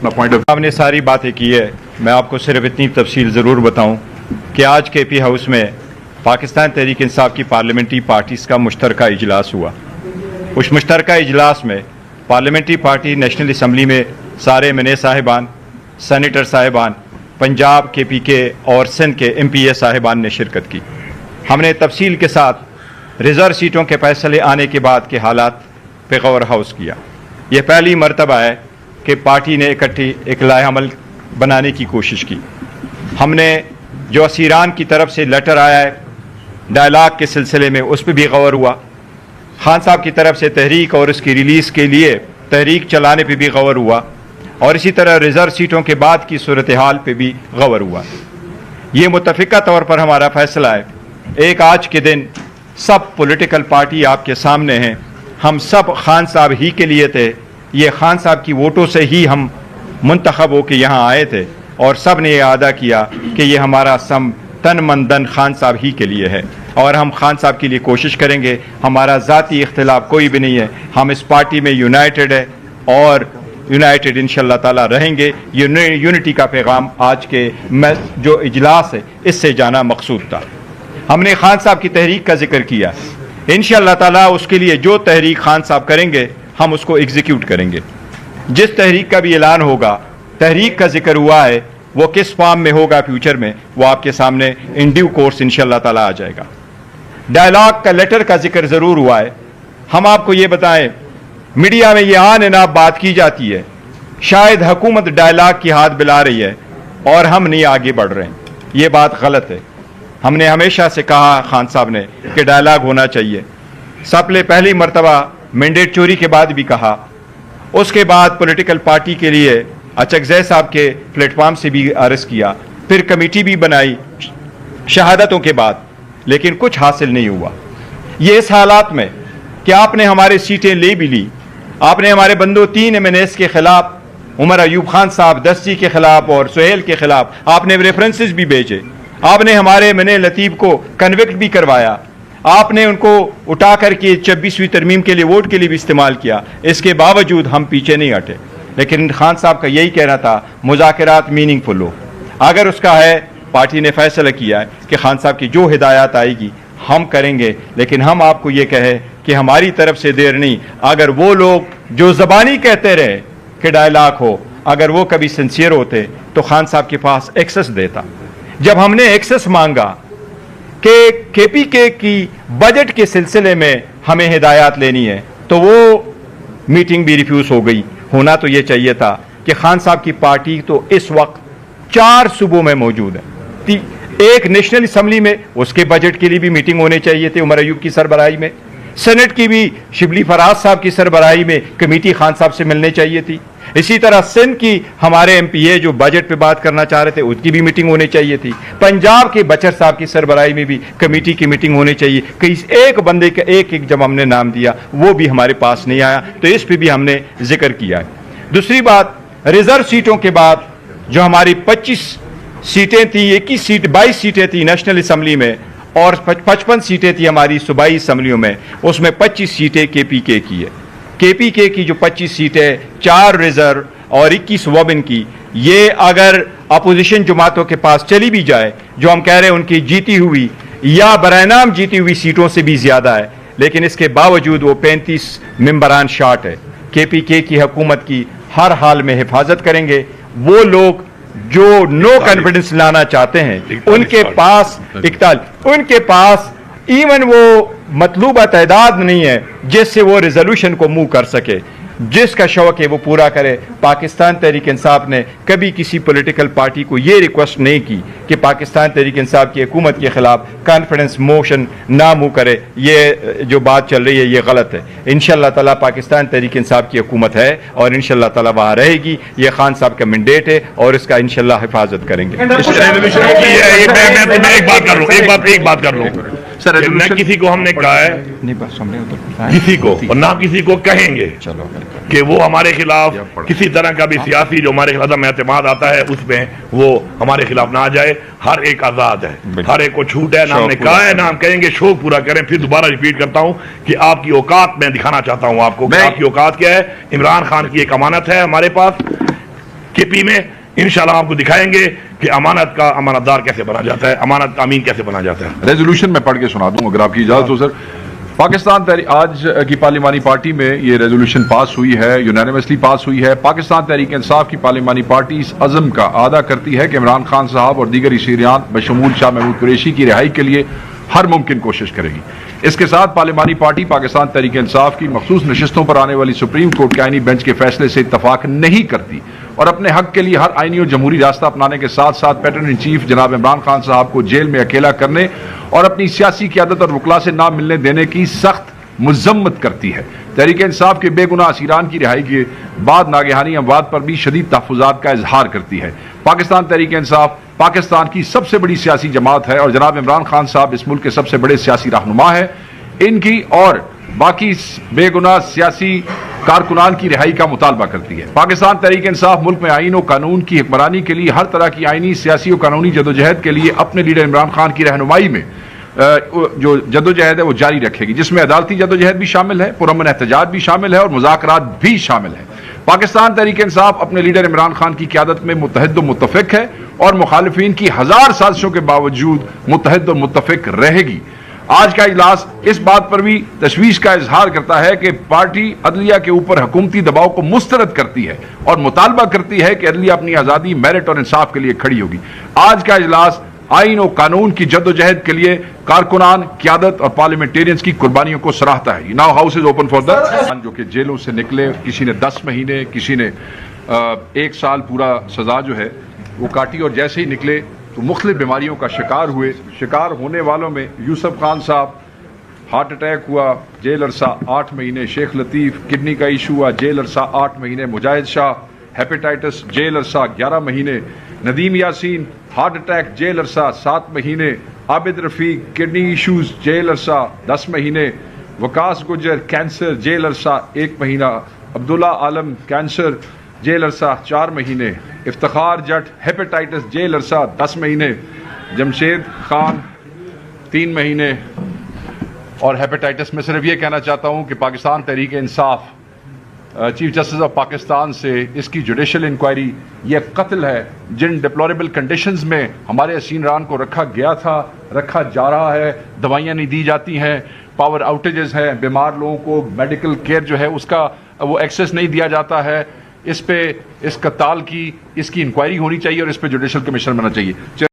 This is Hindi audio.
अपना पॉइंट ऑफ। आपने सारी बातें की है, मैं आपको सिर्फ इतनी तफसील ज़रूर बताऊं कि आज KP हाउस में पाकिस्तान तहरीक इंसाफ की पार्लियामेंट्री पार्टीज़ का मुश्तरका इजलास हुआ। उस मुश्तरका इजलास में पार्लियामेंट्री पार्टी नेशनल असम्बली में सारे MNA साहिबान, सेनेटर साहिबान, पंजाब KPK और सिंध के MPA साहिबान ने शिरकत की। हमने तफसील के साथ रिज़र्व सीटों के फैसले आने के बाद के हालात पे गौर हाउस किया। यह पहली मरतबा है कि पार्टी ने इकट्ठी एक लाएअमल बनाने की कोशिश की। हमने जो असीरान की तरफ से लेटर आया है डायलॉग के सिलसिले में, उस पर भी गौर हुआ। खान साहब की तरफ से तहरीक और उसकी रिलीज़ के लिए तहरीक चलाने पर भी गौर हुआ, और इसी तरह रिज़र्व सीटों के बाद की सूरत हाल पर भी गौर हुआ। ये मुतफ़िका तौर पर हमारा फ़ैसला है। एक आज के दिन सब पॉलिटिकल पार्टी आपके सामने हैं, हम सब खान साहब ही के लिए थे। ये खान साहब की वोटों से ही हम मुंतखब होकर यहाँ आए थे, और सब ने यह अदा किया कि ये हमारा सम तन मन धन खान साहब ही के लिए है, और हम खान साहब के लिए कोशिश करेंगे। हमारा ज़ाती इख्तिलाफ कोई भी नहीं है, हम इस पार्टी में यूनाइटेड है और यूनाइटेड इंशाअल्लाह ताला रहेंगे। यूनिटी का पैगाम आज के जो इजलास है इससे जाना मकसूद था। हमने खान साहब की तहरीक का जिक्र किया, इंशाअल्लाह ताला उसके लिए जो तहरीक खान साहब करेंगे हम उसको एग्जीक्यूट करेंगे। जिस तहरीक का भी ऐलान होगा, तहरीक का जिक्र हुआ है, वो किस फॉर्म में होगा फ्यूचर में, वो आपके सामने इन ड्यू कोर्स इंशाअल्लाह ताला आ जाएगा। डायलॉग का लेटर का जिक्र ज़रूर हुआ है। हम आपको ये बताएं, मीडिया में ये आन नाब बात की जाती है, शायद हुकूमत डायलॉग की हाथ बिला रही है और हम नहीं आगे बढ़ रहे हैं। ये बात गलत है। हमने हमेशा से कहा, खान साहब ने, कि डायलॉग होना चाहिए। सबसे पहली मरतबा मैंडेट चोरी के बाद भी कहा, उसके बाद पॉलिटिकल पार्टी के लिए अचकज़ई साहब के प्लेटफॉर्म से भी अर्ज़ किया, फिर कमेटी भी बनाई शहादतों के बाद, लेकिन कुछ हासिल नहीं हुआ। ये इस हालात में कि आपने हमारे सीटें ले भी ली, आपने हमारे बंदों 3 MNAs के खिलाफ, उमर अयूब खान साहब दस्ती के खिलाफ और सुहेल के खिलाफ आपने रेफरेंसेस भी भेजे, आपने हमारे MNA लतीफ़ को कन्विक्ट भी करवाया, आपने उनको उठा करके 26वीं तरमीम के लिए वोट के लिए भी इस्तेमाल किया। इसके बावजूद हम पीछे नहीं हटे। लेकिन खान साहब का यही कहना था, मुज़ाकरात मीनिंगफुल हो। अगर उसका है, पार्टी ने फैसला किया है कि खान साहब की जो हिदायत आएगी हम करेंगे, लेकिन हम आपको ये कहें कि हमारी तरफ से देर नहीं। अगर वो लोग जो ज़बानी कहते रहे कि डायलॉग हो, अगर वो कभी सिंसियर होते तो खान साहब के पास एक्सेस देता। जब हमने एक्सेस मांगा कि KPK की बजट के सिलसिले में हमें हिदायत लेनी है, तो वो मीटिंग भी रिफ्यूज़ हो गई। होना तो ये चाहिए था कि खान साहब की पार्टी तो इस वक्त 4 सूबों में मौजूद है। एक नेशनल असम्बली में, उसके बजट के लिए भी मीटिंग होनी चाहिए थी उमर अयूब की सरबराही में। सेनेट की भी शिबली फराज साहब की सरबराही में कमेटी खान साहब से मिलने चाहिए थी। इसी तरह सिंध की हमारे MPA जो बजट पे बात करना चाह रहे थे, उसकी भी मीटिंग होनी चाहिए थी। पंजाब के बचर साहब की सरबराही में भी कमेटी की मीटिंग होनी चाहिए। कि एक बंदे का एक जब हमने नाम दिया, वो भी हमारे पास नहीं आया, तो इस पर भी हमने जिक्र किया है। दूसरी बात, रिजर्व सीटों के बाद जो हमारी 25 सीटें थी, 21 सीट 22 सीटें थी नेशनल असम्बली में, और 55 सीटें थी हमारी सूबाई असम्बलियों में, उसमें 25 सीटें KPK की है। KPK की जो 25 सीटें, 4 रिजर्व और 21 वोमेन की, ये अगर अपोजिशन जमातों के पास चली भी जाए, जो हम कह रहे हैं उनकी जीती हुई या बरानाम जीती हुई सीटों से भी ज़्यादा है, लेकिन इसके बावजूद वो 35 मेंबरान शार्ट है। KPK की हुकूमत की हर हाल में हिफाजत करेंगे। वो लोग जो नो कॉन्फिडेंस लाना चाहते हैं, उनके पास उनके पास इवन वो मतलूबा तादाद नहीं है जिससे वो रिजोल्यूशन को मूव कर सके। जिसका शौक है वो पूरा करे। पाकिस्तान तहरीक इंसाफ ने कभी किसी पॉलिटिकल पार्टी को ये रिक्वेस्ट नहीं की कि पाकिस्तान तहरीक इंसाफ की हुकूमत के खिलाफ कॉन्फिडेंस मोशन ना मूव करे। ये जो बात चल रही है ये गलत है। इंशाअल्लाह ताला पाकिस्तान तहरीक इंसाफ की हुकूमत है और इंशाअल्लाह ताला वहाँ रहेगी। ये खान साहब का मैंडेट है और इसका इंशाअल्लाह हिफाजत करेंगे। एक बात कर लो सर, न किसी को हमने कहा है किसी को और ना किसी को कहेंगे कि वो हमारे खिलाफ किसी तरह का भी सियासी जो हमारे खिलाफ में एतमाद आता है उसमें वो हमारे खिलाफ ना आ जाए। हर एक आजाद है, हर एक को छूट है। ना हमने कहा है ना हम कहेंगे। शौक पूरा करें। फिर दोबारा रिपीट करता हूं कि आपकी औकात मैं दिखाना चाहता हूं आपको कि आपकी औकात क्या है। इमरान खान की एक अमानत है हमारे पास। केपी में इंशाल्लाह आपको दिखाएंगे कि अमानत का अमानतदार कैसे बना जाता है, अमानत का अमीन कैसे बना जाता है। रेजोल्यूशन में पढ़ के सुना दूं अगर आपकी इजाजत हो सर। पाकिस्तान तहरीक आज की पार्लिमानी पार्टी में ये रेजोल्यूशन पास हुई है, यूनानिमसली पास हुई है। पाकिस्तान तहरीक इंसाफ की पार्लिमानी पार्टी इस अज़म का आदा करती है कि इमरान खान साहब और दीगर शीरियान बशमूल शाह महमूद कुरैशी की रिहाई के लिए हर मुमकिन कोशिश करेगी। इसके साथ पार्लिमानी पार्टी पाकिस्तान तहरीक इंसाफ की मखसूस नशिस्तों पर आने वाली सुप्रीम कोर्ट के आईनी बेंच के फैसले से इत्तफाक नहीं करती और अपने हक के लिए हर आईनी और जमहूरी रास्ता अपनाने के साथ साथ पैटर्न इन चीफ जनाब इमरान खान साहब को जेल में अकेला करने और अपनी सियासी क़यादत और वकला से ना मिलने देने की सख्त मुजम्मत करती है। तहरीक इंसाफ के बेगुनाह असीरान की रिहाई के बाद नागहानी अमवात पर भी शदीद तहफ़्फ़ुज़ात का इजहार करती है। पाकिस्तान तहरीक इंसाफ पाकिस्तान की सबसे बड़ी सियासी जमात है और जनाब इमरान खान साहब इस मुल्क के सबसे बड़े सियासी रहनुमा है। इनकी और बाकी बेगुनाह सियासी कारकुनान की रिहाई का मुतालबा करती है। पाकिस्तान तहरीक इंसाफ मुल्क में आईन और कानून की हुक्मरानी के लिए हर तरह की आईनी, सियासी और कानूनी जदोजहद के लिए अपने लीडर इमरान खान की रहनुमाई में जो जदोजहद है वो जारी रखेगी, जिसमें अदालती जदोजहद भी शामिल है, पुरअमन एहतजाज भी शामिल है और मुज़ाकरात भी शामिल है। पाकिस्तान तहरीक इंसाफ अपने लीडर इमरान खान की क़यादत में मुत्तहिद और मुत्तफ़िक है और मुखालिफिन की हजार साजिशों के बावजूद मुत्तहिद और मुत्तफ़िक रहेगी। आज का इजलास इस बात पर भी तशवीश का इजहार करता है कि पार्टी अदलिया के ऊपर हुकूमती दबाव को मुस्तरद करती है और मुतालबा करती है कि अदलिया अपनी आज़ादी, मेरिट और इंसाफ के लिए खड़ी होगी। आज का इजलास आइन और कानून की जद्दोजहद के लिए कारकुनान, क़यादत और पार्लियामेंटेरियंस की कुर्बानियों को सराहता है। Now house is open for the जो कि जेलों से निकले, किसी ने 10 महीने, किसी ने 1 साल पूरा सजा जो है वो काटी और जैसे ही निकले तो मुख्तलिफ बीमारियों का शिकार हुए। शिकार होने वालों में यूसुफ खान साहब हार्ट अटैक हुआ, जेल अरसा 8 महीने, शेख लतीफ़ किडनी का इशू हुआ, जेल अरसा 8 महीने, मुजाहिद शाह हेपेटाइटिस जेल अरसा 11 महीने, नदीम यासीन हार्ट अटैक जेल अरसा 7 महीने, आबिद रफ़ीक किडनी इशूज़ जेल अरसा 10 महीने, वकास गुजर कैंसर जेल अरसा 1 महीना, अब्दुल्ला आलम कैंसर जेल अरसा 4 महीने, इफ्तिखार जट हेपेटाइटिस जेल अरसा 10 महीने, जमशेद खान 3 महीने। और हेपेटाइटिस में सिर्फ ये कहना चाहता हूँ कि Pakistan Tehreek Insaf chief justice of Pakistan से इसकी जुडिशल इंक्वायरी, यह कत्ल है जिन डिप्लोरेबल कंडीशंस में हमारे हसीनरान को रखा गया था, रखा जा रहा है, दवाइयाँ नहीं दी जाती हैं, पावर आउटेजेस हैं, बीमार लोगों को मेडिकल केयर जो है उसका वो एक्सेस नहीं दिया जाता है। इस पे इस कत्ताल की इसकी इंक्वायरी होनी चाहिए और इस पे जुडिशल कमीशन बनना चाहिए।